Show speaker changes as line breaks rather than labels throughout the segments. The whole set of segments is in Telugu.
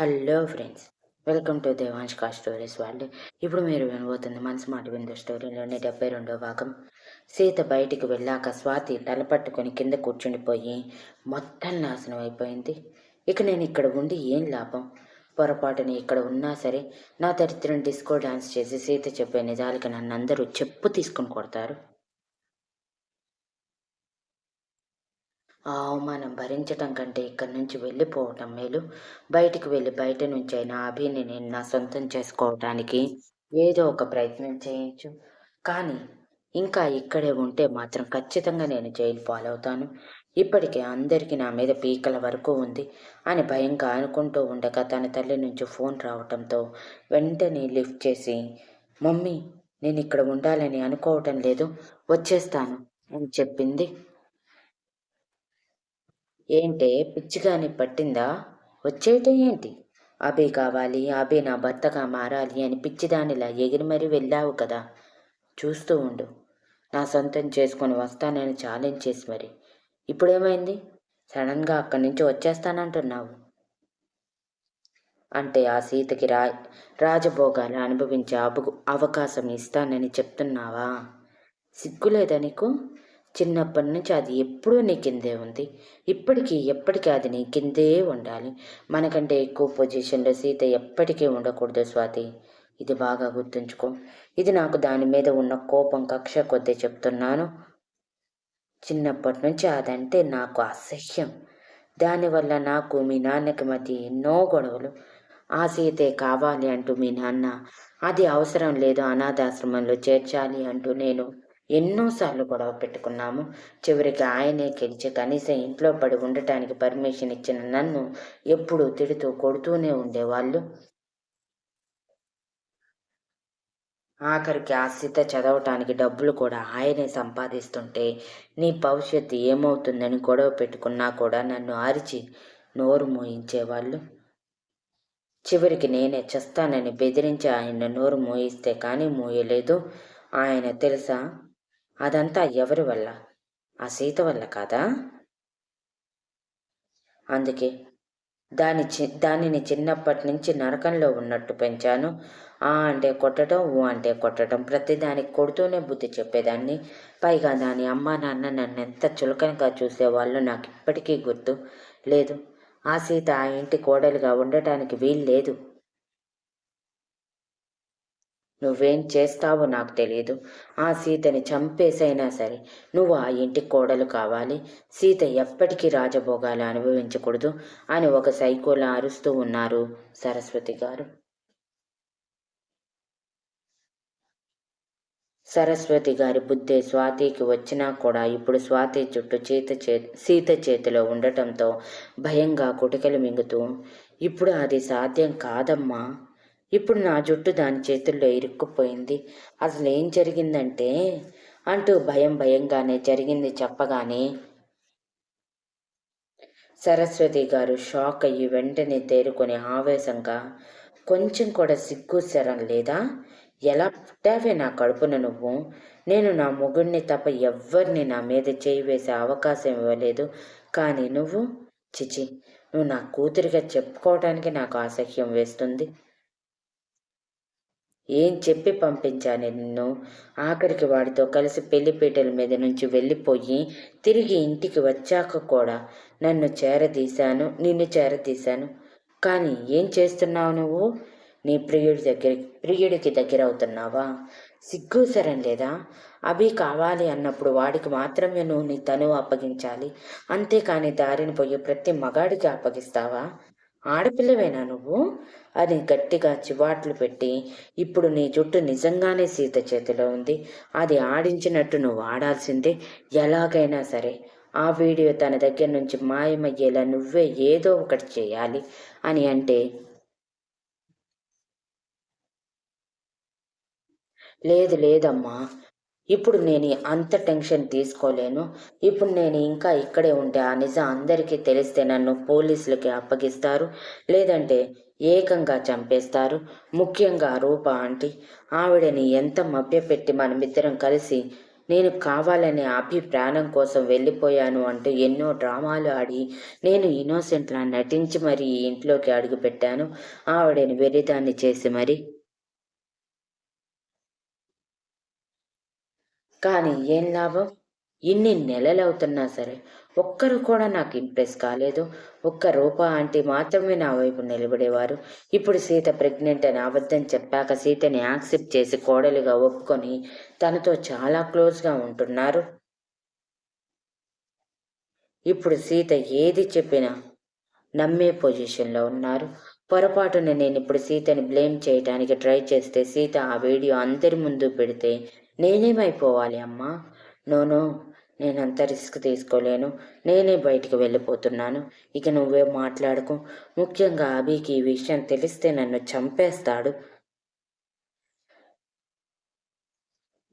హలో ఫ్రెండ్స్, వెల్కమ్ టు దేవాంష్కా స్టోరీస్ వరల్డ్. ఇప్పుడు మీరు వినబోతుంది మనసు మాట విందు స్టోరీలోని 72వ భాగం. సీత బయటికి వెళ్ళాక స్వాతి తలపట్టుకొని కింద కూర్చుండిపోయి మొత్తం నాశనం అయిపోయింది. ఇక నేను ఇక్కడ ఉండి ఏం లాభం? పొరపాటుని ఇక్కడ ఉన్నా సరే నా దరిద్రం డిస్కో డాన్స్ చేసి సీత చెప్పే నిజాలకి నన్ను అందరూ చెప్పు తీసుకొని కొడతారు. ఆ అవమానం భరించటం కంటే ఇక్కడి నుంచి వెళ్ళిపోవటం మేలు. బయటికి వెళ్ళి బయట నుంచి అయినా అభిని నేను నా సొంతం చేసుకోవటానికి ఏదో ఒక ప్రయత్నం చేయొచ్చు. కానీ ఇంకా ఇక్కడే ఉంటే మాత్రం ఖచ్చితంగా నేను జైలు పాలవుతాను. ఇప్పటికే అందరికీ నా మీద పీకల వరకు ఉంది అని భయంగా అనుకుంటూ ఉండగా తన తల్లి నుంచి ఫోన్ రావటంతో వెంటనే లిఫ్ట్ చేసి, మమ్మీ, నేను ఇక్కడ ఉండాలని అనుకోవటం లేదు, వచ్చేస్తాను అని చెప్పింది. ఏంటే పిచ్చిగాని పట్టిందా? వచ్చేయటం ఏంటి? అభి కావాలి, అభి నా భర్తగా మారాలి అని పిచ్చిదానిలా ఎగిరి మరీ వెళ్ళావు కదా. చూస్తూ ఉండు, నా సొంతం చేసుకొని వస్తానని ఛాలెంజ్ చేసి మరి ఇప్పుడేమైంది? సడన్గా అక్కడి నుంచి వచ్చేస్తానంటున్నావు. అంటే ఆ సీతకి రాజభోగాలు అనుభవించే అవకాశం ఇస్తానని చెప్తున్నావా? సిగ్గులేదా నీకు? చిన్నప్పటి నుంచి అది ఎప్పుడూ నీ కిందే ఉంది. ఎప్పటికీ అది నీ కిందే ఉండాలి. మనకంటే ఎక్కువ పొజిషన్లో సీత ఎప్పటికీ ఉండకూడదు స్వాతి. ఇది బాగా గుర్తుంచుకో. ఇది నాకు దాని మీద ఉన్న కోపం, కక్ష కొద్దీ చెప్తున్నాను. చిన్నప్పటి నుంచి అదంటే నాకు అసహ్యం. దానివల్ల నాకు మీ నాన్నకి మధ్య ఎన్నో గొడవలు. ఆ సీతే కావాలి అంటూ మీ నాన్న, అది అవసరం లేదు అనాథాశ్రమంలో చేర్చాలి అంటూ నేను ఎన్నోసార్లు గొడవ పెట్టుకున్నాము. చివరికి ఆయనే గెలిచి కనీసం ఇంట్లో పడి ఉండటానికి పర్మిషన్ ఇచ్చిన నన్ను ఎప్పుడూ తిడుతూ కొడుతూనే ఉండేవాళ్ళు. ఆఖరికి ఆ సీత చదవటానికి డబ్బులు కూడా ఆయనే సంపాదిస్తుంటే నీ భవిష్యత్తు ఏమవుతుందని గొడవ పెట్టుకున్నా కూడా నన్ను అరిచి నోరు మోయించేవాళ్ళు. చివరికి నేనే చేస్తానని బెదిరించి ఆయన నోరు మోయిస్తే కానీ మోయలేదు. ఆయన తెలుసా, అదంతా ఎవరి వల్ల? ఆ సీత వల్ల కాదా? అందుకే దానిని చిన్నప్పటి నుంచి నరకంలో ఉన్నట్టు పెంచాను. ఆ అంటే కొట్టడం, ఊ అంటే కొట్టడం, ప్రతిదానికి కొడుతూనే బుద్ధి చెప్పేదాన్ని. పైగా దాని అమ్మ నాన్న నన్ను ఎంత చులకనగా చూసేవాళ్ళు నాకు ఇప్పటికీ గుర్తు లేదు. ఆ సీత ఆ ఇంటి కోడలుగా ఉండటానికి వీలు లేదు. నువ్వేం చేస్తావో నాకు తెలియదు. ఆ సీతని చంపేసైనా సరే నువ్వు ఆ ఇంటి కోడలు కావాలి. సీత ఎప్పటికీ రాజభోగాలు అనుభవించకూడదు అని ఒక సైకోలా అరుస్తూ ఉన్నారు సరస్వతి గారు. సరస్వతి గారి బుద్ధే స్వాతికి వచ్చినా కూడా ఇప్పుడు స్వాతి చుట్టూ సీత చేతిలో ఉండటంతో భయంగా కుటికలు మింగుతూ, ఇప్పుడు అది సాధ్యం కాదమ్మా. ఇప్పుడు నా జుట్టు దాని చేతుల్లో ఇరుక్కుపోయింది. అసలు ఏం జరిగిందంటే అంటూ భయంగానే జరిగింది చెప్పగానే సరస్వతి గారు షాక్ అయ్యి వెంటనే తేరుకొని ఆవేశంగా, కొంచెం కూడా సిగ్గు శరం లేదా? ఎలా పుట్టావే నా కడుపున నువ్వు? నేను నా మొగుడిని తప్ప ఎవ్వరిని నా మీద చేయి వేసే అవకాశం ఇవ్వలేదు. కానీ నువ్వు, చిచి, నువ్వు నా కూతురిగా చెప్పుకోవడానికి నాకు అసహ్యం వేస్తుంది. ఏం చెప్పి పంపించాను నిన్ను? ఆఖరికి వాడితో కలిసి పెళ్లిపీటల మీద నుంచి వెళ్ళిపోయి తిరిగి ఇంటికి వచ్చాక కూడా నిన్ను చేరదీశాను. కానీ ఏం చేస్తున్నావు నువ్వు? నీ ప్రియుడికి దగ్గర అవుతున్నావా? సిగ్గుసరం లేదా? అభి కావాలి అన్నప్పుడు వాడికి మాత్రమే నువ్వు నీ తనువు అప్పగించాలి. అంతేకాని దారిని పోయి ప్రతి మగాడికి అప్పగిస్తావా? ఆడపిల్లవేనా నువ్వు అని గట్టిగా చివాట్లు పెట్టి, ఇప్పుడు నీ జుట్టు నిజంగానే సీత చేతిలో ఉంది. అది ఆడించినట్టు నువ్వు ఆడాల్సిందే ఎలాగైనా సరే. ఆ వీడియో తన దగ్గర నుంచి మాయమయ్యేలా నువ్వే ఏదో ఒకటి చేయాలి అని అంటే, లేదమ్మా, ఇప్పుడు నేను అంత టెన్షన్ తీసుకోలేను. ఇప్పుడు నేను ఇంకా ఇక్కడే ఉంటే ఆ నిజం అందరికీ తెలిస్తే నన్ను పోలీసులకి అప్పగిస్తారు, లేదంటే ఏకంగా చంపేస్తారు. ముఖ్యంగా రూప ఆంటీ, ఆవిడని ఎంత మభ్యపెట్టి మనమిద్దరం కలిసి నేను కావాలని అభి ప్రాణం కోసం వెళ్ళిపోయాను అంటూ ఎన్నో డ్రామాలు ఆడి నేను ఇన్నోసెంట్లా నటించి మరీ ఈ ఇంట్లోకి అడుగుపెట్టాను. ఆవిడని వెర్రిదాన్ని చేసి మరి. కానీ ఏం లాభం? ఇన్ని నెలలవుతున్నా సరే ఒక్కరు కూడా నాకు ఇంప్రెస్ కాలేదు. ఒక్క రూపా ఆంటీ మాత్రమే నా వైపు నిలబడేవారు. ఇప్పుడు సీత ప్రెగ్నెంట్ అని అబద్ధం చెప్పాక సీతని యాక్సెప్ట్ చేసి కోడలిగా ఒప్పుకొని తనతో చాలా క్లోజ్గా ఉంటున్నారు. ఇప్పుడు సీత ఏది చెప్పినా నమ్మే పొజిషన్లో ఉన్నారు. పొరపాటున నేనిప్పుడు సీతని బ్లేమ్ చేయటానికి ట్రై చేస్తే సీత ఆ వీడియో అందరి ముందు పెడితే నేనేమైపోవాలి అమ్మా? నో, నేనంత రిస్క్ తీసుకోలేను. నేనే బయటికి వెళ్ళిపోతున్నాను. ఇక నువ్వే మాట్లాడుకో. ముఖ్యంగా అభికి ఈ విషయం తెలిస్తే నన్ను చంపేస్తాడు.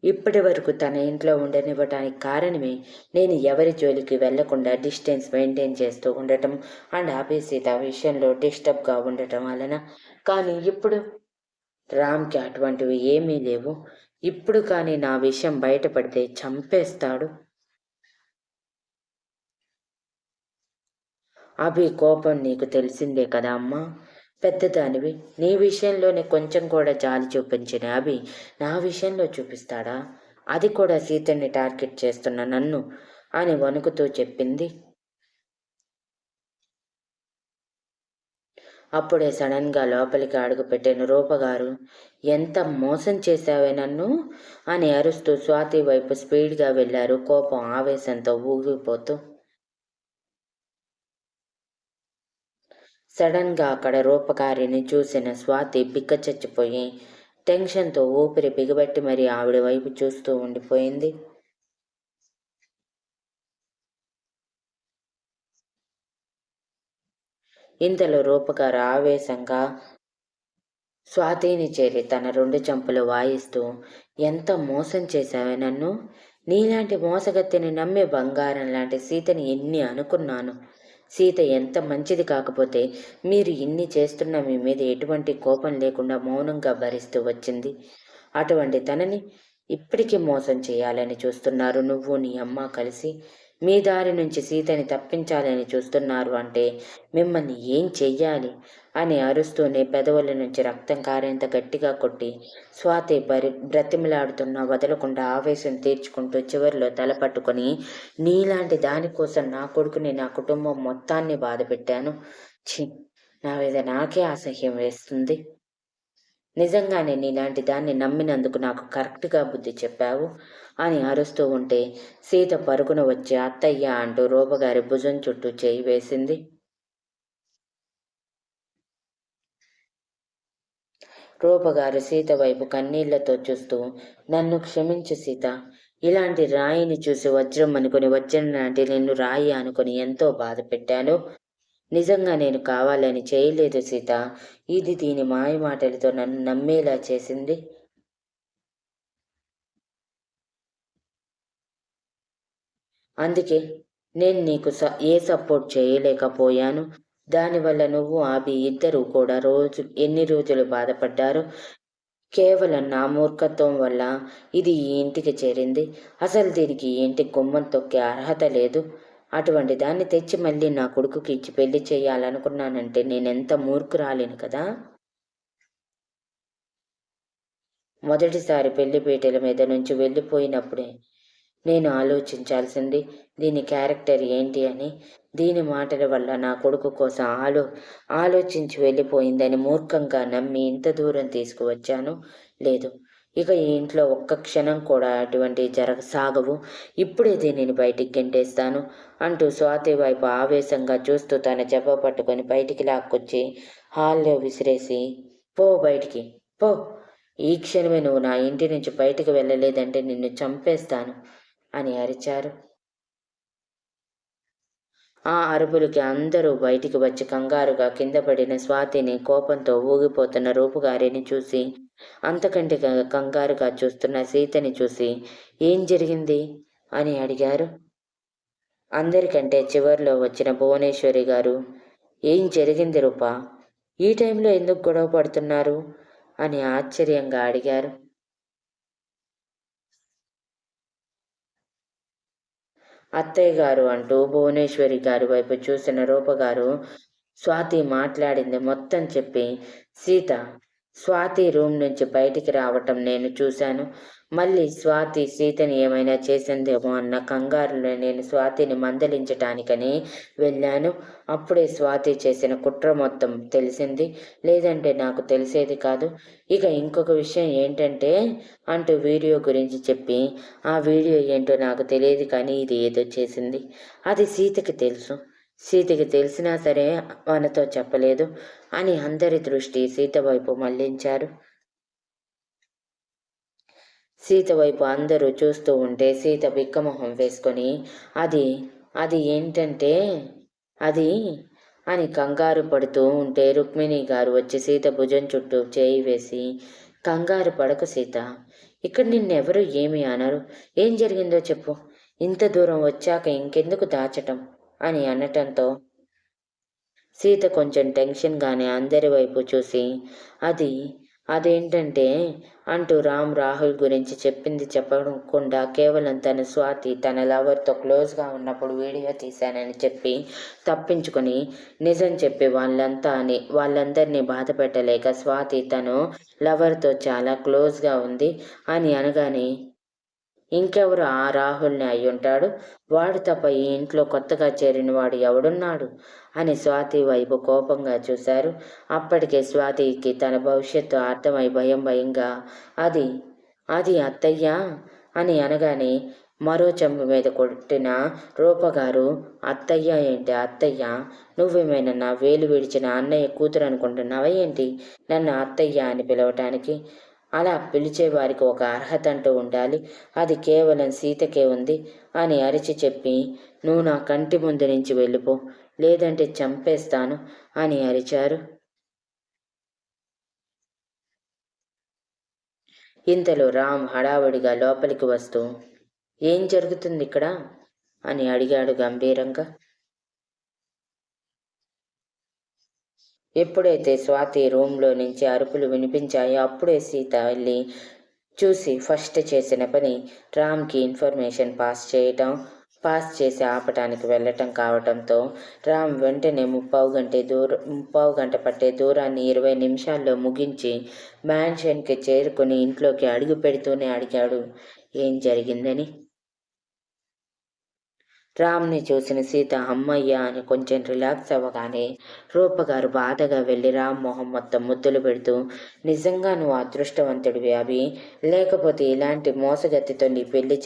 ఇప్పటి వరకు తన ఇంట్లో ఉండనివ్వటానికి కారణమే నేను ఎవరి జోలికి వెళ్లకుండా డిస్టెన్స్ మెయింటైన్ చేస్తూ ఉండటం అండ్ సీత విషయంలో డిస్టర్బ్గా ఉండటం వలన. కానీ ఇప్పుడు రామ్కి అటువంటివి ఏమీ లేవు. ఇప్పుడు కానీ నా విషయం బయటపడితే చంపేస్తాడు. అభి కోపం నీకు తెలిసిందే కదా అమ్మా? పెద్దదానివి, నీ విషయంలోనే కొంచెం కూడా జాలి చూపించిన అభి నా విషయంలో చూపిస్తాడా? అది కూడా సీతని టార్గెట్ చేస్తున్న నన్ను అని వణుకుతూ చెప్పింది. అప్పుడే సడన్గా లోపలికి అడుగుపెట్టిన రూపగారు, ఎంత మోసం చేశావే నన్ను అని అరుస్తూ స్వాతి వైపు స్పీడ్గా వెళ్లారు, కోపం ఆవేశంతో ఊగిపోతూ. సడన్గా అక్కడ రూపకారిని చూసిన స్వాతి బిక్కచచ్చిపోయి టెన్షన్తో ఊపిరి బిగబట్టి మరీ ఆవిడ వైపు చూస్తూ ఉండిపోయింది. ఇంతలో రూపకారు ఆవేశంగా స్వాతిని చేరి తన 2 చెంపలు వాయిస్తూ, ఎంత మోసం చేశావే నన్ను? నీలాంటి మోసగత్తెని నమ్మే బంగారం లాంటి సీతని ఎన్ని అనుకున్నాను. సీత ఎంత మంచిది కాకపోతే మీరు ఇన్ని చేస్తున్న మీ మీద ఎటువంటి కోపం లేకుండా మౌనంగా భరిస్తూ వచ్చింది. అటువంటి తనని ఇప్పటికీ మోసం చేయాలని చూస్తున్నారు నువ్వు నీ అమ్మ కలిసి. మీ దారి నుంచి సీతని తప్పించాలని చూస్తున్నారు అంటే మిమ్మల్ని ఏం చెయ్యాలి అని అరుస్తూనే పెదవుల నుంచి రక్తం కారేంత గట్టిగా కొట్టి స్వాతి బ్రతిమలాడుతున్నా వదలకుండా ఆవేశం తీర్చుకుంటూ చివరిలో తల పట్టుకొని, నీలాంటి దానికోసం నా కొడుకుని నా కుటుంబం మొత్తాన్ని బాధ పెట్టాను. ఛీ, నా మీద నాకే అసహ్యం వేస్తుంది. నిజంగానే నీలాంటి దాన్ని నమ్మినందుకు నాకు కరెక్ట్గా బుద్ధి చెప్పావు అని అరుస్తూ ఉంటే సీత పరుగున వచ్చి అత్తయ్య అంటూ రూపగారి భుజం చుట్టూ చేయి వేసింది. రూపగారు సీత వైపు కన్నీళ్లతో చూస్తూ, నన్ను క్షమించు సీత. ఇలాంటి రాయిని చూసి వజ్రం అనుకుని వజ్రం లాంటి నిన్ను రాయి అనుకుని ఎంతో బాధ పెట్టాను. నిజంగా నేను కావాలని చేయలేదు సీత. ఇది దీని మాయ మాటలతో నన్ను నమ్మేలా చేసింది. అందుకే నేను నీకు ఏ సపోర్ట్ చేయలేకపోయాను. దానివల్ల నువ్వు ఆబి ఇద్దరు కూడా ఎన్ని రోజులు బాధపడ్డారు. కేవలం నా మూర్ఖత్వం వల్ల ఇది ఈ ఇంటికి చేరింది. అసలు దీనికి ఈ ఇంటి గుమ్మం తొక్కే అర్హత లేదు. అటువంటి దాన్ని తెచ్చి మళ్ళీ నా కొడుకుకి ఇచ్చి పెళ్లి చేయాలనుకున్నానంటే నేనెంత మూర్ఖురాలిని కదా. మొదటిసారి పెళ్లిపీటల మీద నుంచి వెళ్ళిపోయినప్పుడే నేను ఆలోచించాల్సింది దీని క్యారెక్టర్ ఏంటి అని. దీని మాటల వల్ల నా కొడుకు కోసం ఆలోచించి వెళ్ళిపోయిందని మూర్ఖంగా నమ్మి ఇంత దూరం తీసుకువచ్చాను. లేదు, ఇక ఈ ఇంట్లో ఒక్క క్షణం కూడా అటువంటి సాగవు. ఇప్పుడే దీనిని బయటికి గెంటేస్తాను అంటూ స్వాతి వైపు ఆవేశంగా చూస్తూ తన జబ్బ పట్టుకొని బయటికి లాక్కొచ్చి హాల్లో విసిరేసి, పో బయటికి పో. ఈ క్షణమే నువ్వు నా ఇంటి నుంచి బయటికి వెళ్ళలేదంటే నిన్ను చంపేస్తాను అని అరిచారు. ఆ అరుపులకి అందరూ బయటికి వచ్చి కంగారుగా కింద పడిన స్వాతిని, కోపంతో ఊగిపోతున్న రూపుగారిని చూసి, అంతకంటే కంగారుగా చూస్తున్న సీతని చూసి, ఏం జరిగింది అని అడిగారు. అందరికంటే చివర్లో వచ్చిన భువనేశ్వరి గారు, ఏం జరిగింది రూపా? ఈ టైంలో ఎందుకు గొడవ పడుతున్నారు అని ఆశ్చర్యంగా అడిగారు. అత్తయ్య గారు అంటూ భువనేశ్వరి గారి వైపు చూసిన రూపగారు స్వాతి మాట్లాడింది మొత్తం చెప్పి, సీత, స్వాతి రూమ్ నుంచి బయటికి రావటం నేను చూశాను. మళ్ళీ స్వాతి సీతని ఏమైనా చేసిందేమో అన్న కంగారులో నేను స్వాతిని మందలించటానికని వెళ్ళాను. అప్పుడే స్వాతి చేసిన కుట్ర మొత్తం తెలిసింది. లేదంటే నాకు తెలిసేది కాదు. ఇక ఇంకొక విషయం ఏంటంటే అంటూ వీడియో గురించి చెప్పి, ఆ వీడియో ఏంటో నాకు తెలియదు కానీ ఇది ఏదో చేసింది. అది సీతకి తెలుసు. సీతకి తెలిసినా సరే మనతో చెప్పలేదు అని అందరి దృష్టి సీత వైపు మళ్లించారు. సీత వైపు అందరూ చూస్తూ ఉంటే సీత బిక్కమొహం వేసుకొని అది అది ఏంటంటే అది అని కంగారు పడుతూ ఉంటే రుక్మిణి గారు వచ్చి సీత భుజం చుట్టూ చేయి వేసి, కంగారు పడకు సీత, ఇక్కడ నిన్నెవరూ ఏమీ అనరు. ఏం జరిగిందో చెప్పు. ఇంత దూరం వచ్చాక ఇంకెందుకు దాచటం అని అనటంతో సీత కొంచెం టెన్షన్గానే అందరి వైపు చూసి, అదేంటంటే అంటూ రాహుల్ గురించి చెప్పింది చెప్పకుండా కేవలం తన స్వాతి తన లవర్తో క్లోజ్గా ఉన్నప్పుడు వీడియో తీశానని చెప్పి తప్పించుకొని నిజం చెప్పి వాళ్ళందరినీ బాధ పెట్టలేక స్వాతి తను లవర్తో చాలా క్లోజ్గా ఉంది అని అనగానే, ఇంకెవరు ఆ రాహుల్ని అయ్యుంటాడు, వాడు తప్ప ఈ ఇంట్లో కొత్తగా చేరిన వాడు ఎవడున్నాడు అని స్వాతి వైపు కోపంగా చూశారు. అప్పటికే స్వాతికి తన భవిష్యత్తు అర్థమై భయంగా అది అది అత్తయ్య అని అనగానే మరో చెంప మీద కొట్టిన రూపగారు, అత్తయ్య ఏంటి అత్తయ్య, నువ్వేమైనా నా వేలు విడిచిన అన్నయ్య కూతురు అనుకుంటున్నావా ఏంటి నన్ను అత్తయ్య అని పిలవటానికి? అలా పిలిచే వారికి ఒక అర్హత అంటూ ఉండాలి. అది కేవలం సీతకే ఉంది అని అరిచి చెప్పి, నువ్వు నా కంటి ముందు నుంచి వెళ్ళిపో, లేదంటే చంపేస్తాను అని అరిచారు. ఇంతలో రామ్ హడావుడిగా లోపలికి వస్తూ, ఏం జరుగుతుంది ఇక్కడ అని అడిగాడు గంభీరంగా. ఎప్పుడైతే స్వాతి రూమ్లో నుంచి అరుపులు వినిపించాయో అప్పుడే సీత వెళ్ళి చూసి ఫస్ట్ చేసిన పని రామ్కి ఇన్ఫర్మేషన్ పాస్ చేసి ఆపటానికి వెళ్ళటం కావటంతో రామ్ వెంటనే ముప్పావు గంట పట్టే దూరాన్ని 20 నిమిషాల్లో ముగించి మ్యాన్షన్కి చేరుకుని ఇంట్లోకి అడుగు పెడుతూనే అడిగాడు ఏం జరిగిందని. రామ్ని చూసిన సీత అమ్మయ్య అని కొంచెం రిలాక్స్ అవ్వగానే రూపగారు బాధగా వెళ్ళి రామ్ మొహం మొత్తం ముద్దులు పెడుతూ, నిజంగా నువ్వు అదృష్టవంతుడివి అవి, లేకపోతే ఇలాంటి మోసగత్తితో నీ పెళ్లి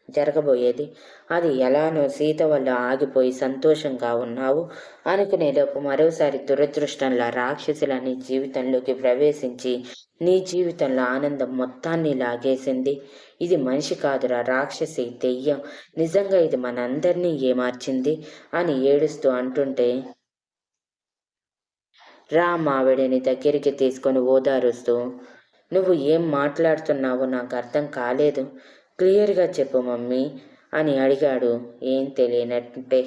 జరగబోయేది. అది ఎలానో సీత వల్ల ఆగిపోయి సంతోషంగా ఉన్నావు అనుకునేలోపు మరోసారి దురదృష్టంలా రాక్షసుల నీ జీవితంలోకి ప్రవేశించి నీ జీవితంలో ఆనందం మొత్తాన్ని లాగేసింది. ఇది మనిషి కాదురా, రాక్షసి, దెయ్యం. నిజంగా ఇది మనందరినీ ఏమార్చింది అని ఏడుస్తూ అంటుంటే రామ్ ఆవిడని దగ్గరికి తీసుకొని ఓదారుస్తూ, నువ్వు ఏం మాట్లాడుతున్నావో నాకు అర్థం కాలేదు, క్లియర్గా చెప్పు మమ్మీ అని అడిగాడు ఏం తెలియనట్టే.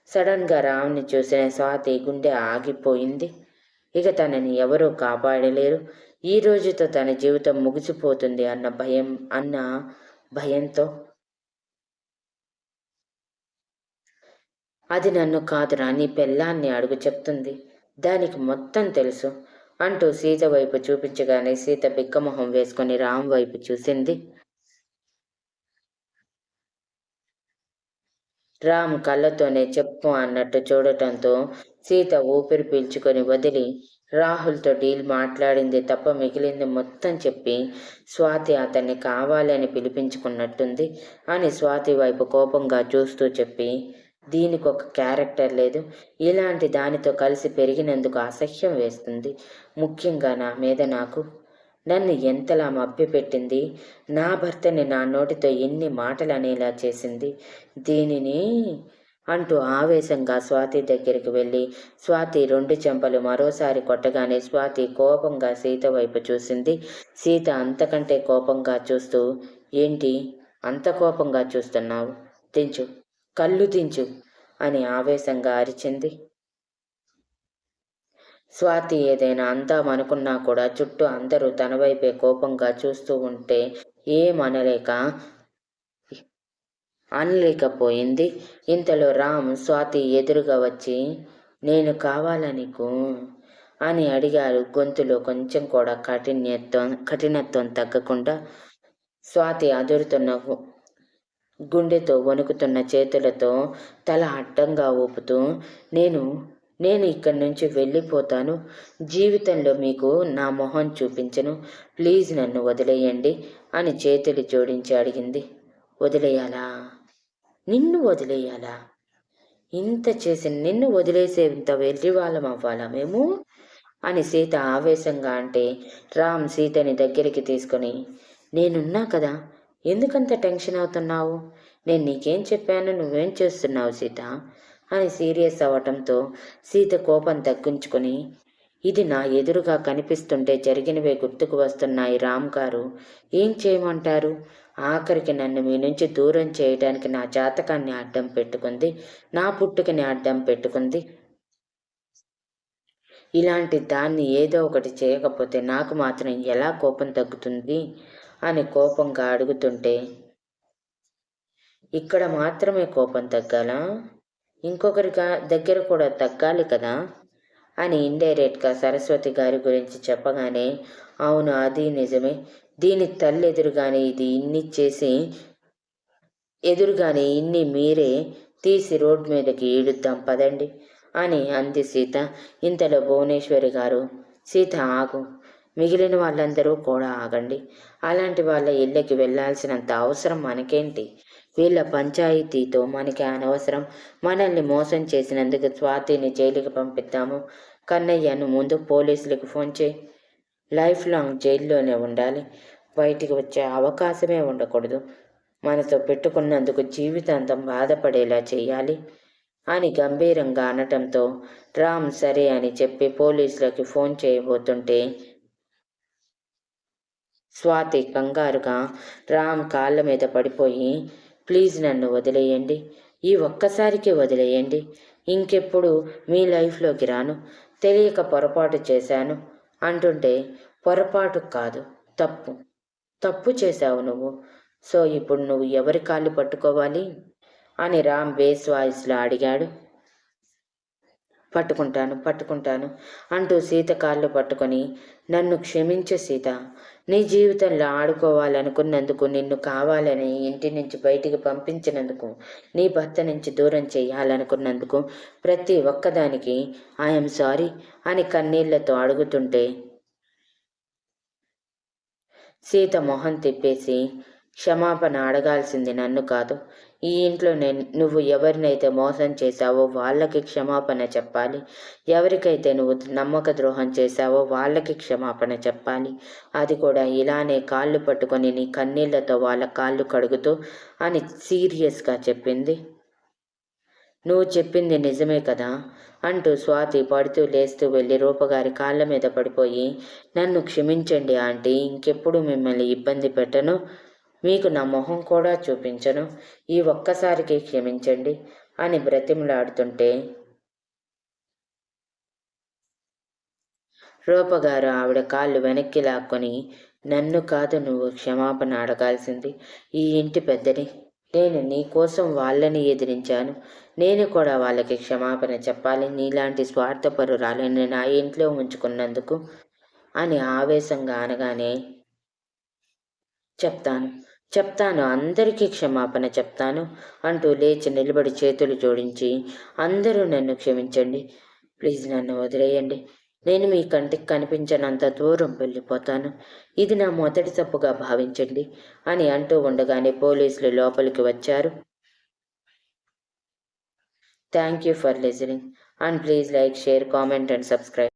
సడన్గా రామ్ని చూసిన స్వాతి గుండె ఆగిపోయింది. ఇక తనని ఎవరూ కాపాడలేరు, ఈ రోజుతో తన జీవితం ముగిసిపోతుంది అన్న భయంతో, అది నన్ను కాదురా నీ పెళ్ళాన్ని అడుగు చెప్తుంది, దానికి మొత్తం తెలుసు అంటూ సీత వైపు చూపించగానే సీత బిక్కమొహం వేసుకొని రామ్ వైపు చూసింది. రామ్ కళ్ళతోనే చెప్పు అన్నట్టు చూడటంతో సీత ఊపిరి పీల్చుకొని వదిలి రాహుల్తో డీల్ మాట్లాడింది తప్ప మిగిలింది మొత్తం చెప్పి, స్వాతి అతన్ని కావాలని పిలిపించుకున్నట్టుంది అని స్వాతి వైపు కోపంగా చూస్తూ చెప్పి, దీనికి ఒక క్యారెక్టర్ లేదు, ఇలాంటి దానితో కలిసి పెరిగినందుకు అసహ్యం వేస్తుంది, ముఖ్యంగా నా మీద నన్ను ఎంతలా మభ్యపెట్టింది, నా భర్తని నా నోటితో ఎన్ని మాటలు అనేలా చేసింది, దీనిని అంటూ ఆవేశంగా స్వాతి దగ్గరికి వెళ్ళి స్వాతి 2 చెంపలు మరోసారి కొట్టగానే స్వాతి కోపంగా సీత వైపు చూసింది. సీత అంతకంటే కోపంగా చూస్తూ, ఏంటి అంత కోపంగా చూస్తున్నావు, కళ్ళు దించు అని ఆవేశంగా అరిచింది. స్వాతి ఏదైనా అందామనుకున్నా కూడా చుట్టూ అందరూ తన వైపే కోపంగా చూస్తూ ఉంటే అనలేకపోయింది. ఇంతలో రామ్ స్వాతి ఎదురుగా వచ్చి, నేను కావాలా నీకు అని అడిగారు. గొంతులో కొంచెం కూడా కఠినత్వం తగ్గకుండా. స్వాతి అదురుతున్న గుండెతో వణుకుతున్న చేతులతో తల అడ్డంగా ఊపుతూ, నేను ఇక్కడి నుంచి వెళ్ళిపోతాను. జీవితంలో మీకు నా మొహం చూపించను. ప్లీజ్ నన్ను వదిలేయండి అని చేతులు జోడించి అడిగింది. వదిలేయాలా? నిన్ను వదిలేయాలా? ఇంత చేసి నిన్ను వదిలేసేంత వెర్రివాళ్ళం అవ్వాలా మేము అని సీత ఆవేశంగా అంటే, రామ్ సీతని దగ్గరికి తీసుకొని, నేనున్నా కదా, ఎందుకంత టెన్షన్ అవుతున్నావు? నేను నీకేం చెప్పాను? నువ్వేం చేస్తున్నావు సీత అని సీరియస్ అవ్వటంతో సీత కోపం తగ్గించుకొని, ఇది నా ఎదురుగా కనిపిస్తుంటే జరిగినవే గుర్తుకు వస్తున్నాయి రామ్ గారు, ఏం చేయమంటారు? ఆఖరికి నన్ను మీ నుంచి దూరం చేయడానికి నా జాతకాన్ని అడ్డం పెట్టుకుంది, నా పుట్టుకని అడ్డం పెట్టుకుంది. ఇలాంటి దాన్ని ఏదో ఒకటి చేయకపోతే నాకు మాత్రం ఎలా కోపం తగ్గుతుంది అని కోపంగా అడుగుతుంటే, ఇక్కడ మాత్రమే కోపం తగ్గాలా? ఇంకొకరి దగ్గర కూడా తగ్గాలి కదా అని ఇండైరెక్ట్గా సరస్వతి గారి గురించి చెప్పగానే, అవును అది నిజమే, దీని తల్లి ఎదురుగానే ఇన్ని మీరే తీసి రోడ్డు మీదకి ఈడుద్దాం పదండి అని అంది సీత. ఇంతలో భువనేశ్వరి గారు, సీత ఆగు, మిగిలిన వాళ్ళందరూ కూడా ఆగండి. అలాంటి వాళ్ళ ఇళ్ళకి వెళ్లాల్సినంత అవసరం మనకేంటి? వీళ్ళ పంచాయతీతో మనకి అనవసరం. మనల్ని మోసం చేసినందుకు స్వాతిని జైలుకి పంపిద్దాము. కన్నయ్యను ముందు పోలీసులకు ఫోన్ చేయి. లైఫ్ లాంగ్ జైల్లోనే ఉండాలి, బయటికి వచ్చే అవకాశమే ఉండకూడదు. మనతో పెట్టుకున్నందుకు జీవితాంతం బాధపడేలా చేయాలి అని గంభీరంగా అనటంతో రామ్ సరే అని చెప్పి పోలీసులకి ఫోన్ చేయబోతుంటే, స్వాతి కంగారుగా రామ్ కాళ్ళ మీద పడిపోయి, ప్లీజ్ నన్ను వదిలేయండి, ఈ ఒక్కసారికి వదిలేయండి, ఇంకెప్పుడు మీ లైఫ్లోకి రాను, తెలియక పొరపాటు చేశాను అంటుంటే, పొరపాటు కాదు, తప్పు చేశావు నువ్వు. సో ఇప్పుడు నువ్వు ఎవరి కాళ్ళు పట్టుకోవాలి అని రామ్ బేస్ వాయిస్లో అడిగాడు. పట్టుకుంటాను అంటూ సీత కాళ్ళు పట్టుకొని, నన్ను క్షమించు సీత, నీ జీవితంలో ఆడుకోవాలనుకున్నందుకు, నిన్ను కావాలని ఇంటి నుంచి బయటికి పంపించినందుకు, నీ భర్త నుంచి దూరం చేయాలనుకున్నందుకు, ప్రతి ఒక్కదానికి ఐఎమ్ సారీ అని కన్నీళ్లతో అడుగుతుంటే, సీత మొహం తిప్పేసి, క్షమాపణ అడగాల్సింది నన్ను కాదు, ఈ ఇంట్లో నువ్వు ఎవరినైతే మోసం చేశావో వాళ్ళకి క్షమాపణ చెప్పాలి, ఎవరికైతే నువ్వు నమ్మక ద్రోహం చేశావో వాళ్ళకి క్షమాపణ చెప్పాలి, అది కూడా ఇలానే కాళ్ళు పట్టుకొని నీ కన్నీళ్లతో వాళ్ళ కాళ్ళు కడుగుతూ అని సీరియస్గా చెప్పింది. నువ్వు చెప్పింది నిజమే కదా అంటూ స్వాతి పడుతూ లేస్తూ వెళ్ళి రూపగారి కాళ్ళ మీద పడిపోయి, నన్ను క్షమించండి ఆంటీ, ఇంకెప్పుడు మిమ్మల్ని ఇబ్బంది పెట్టను, మీకు నా మొహం కూడా చూపించను, ఈ ఒక్కసారికి క్షమించండి అని బ్రతిమలాడుతుంటే, రూపగారు ఆవిడ కాళ్ళు వెనక్కి లాక్కొని, నన్ను కాదు నువ్వు క్షమాపణ అడగాల్సింది, ఈ ఇంటి పెద్దని, నేను నీ కోసం వాళ్ళని ఎదిరించాను, నేను కూడా వాళ్ళకి క్షమాపణ చెప్పాలి, నీలాంటి స్వార్థపరురాలని నా ఇంట్లో ఉంచుకున్నందుకు అని ఆవేశంగా అనగానే, చెప్తాను అందరికీ క్షమాపణ చెప్తాను అంటూ లేచి నిలబడి చేతులు జోడించి, అందరూ నన్ను క్షమించండి, ప్లీజ్ నన్ను వదిలేయండి, నేను మీ కంటికి కనిపించనంత దూరం వెళ్ళిపోతాను, ఇది నా మొదటి తప్పుగా భావించండి అని అంటూ ఉండగానే పోలీసులు లోపలికి వచ్చారు. Thank you for listening and please like, share, comment and subscribe.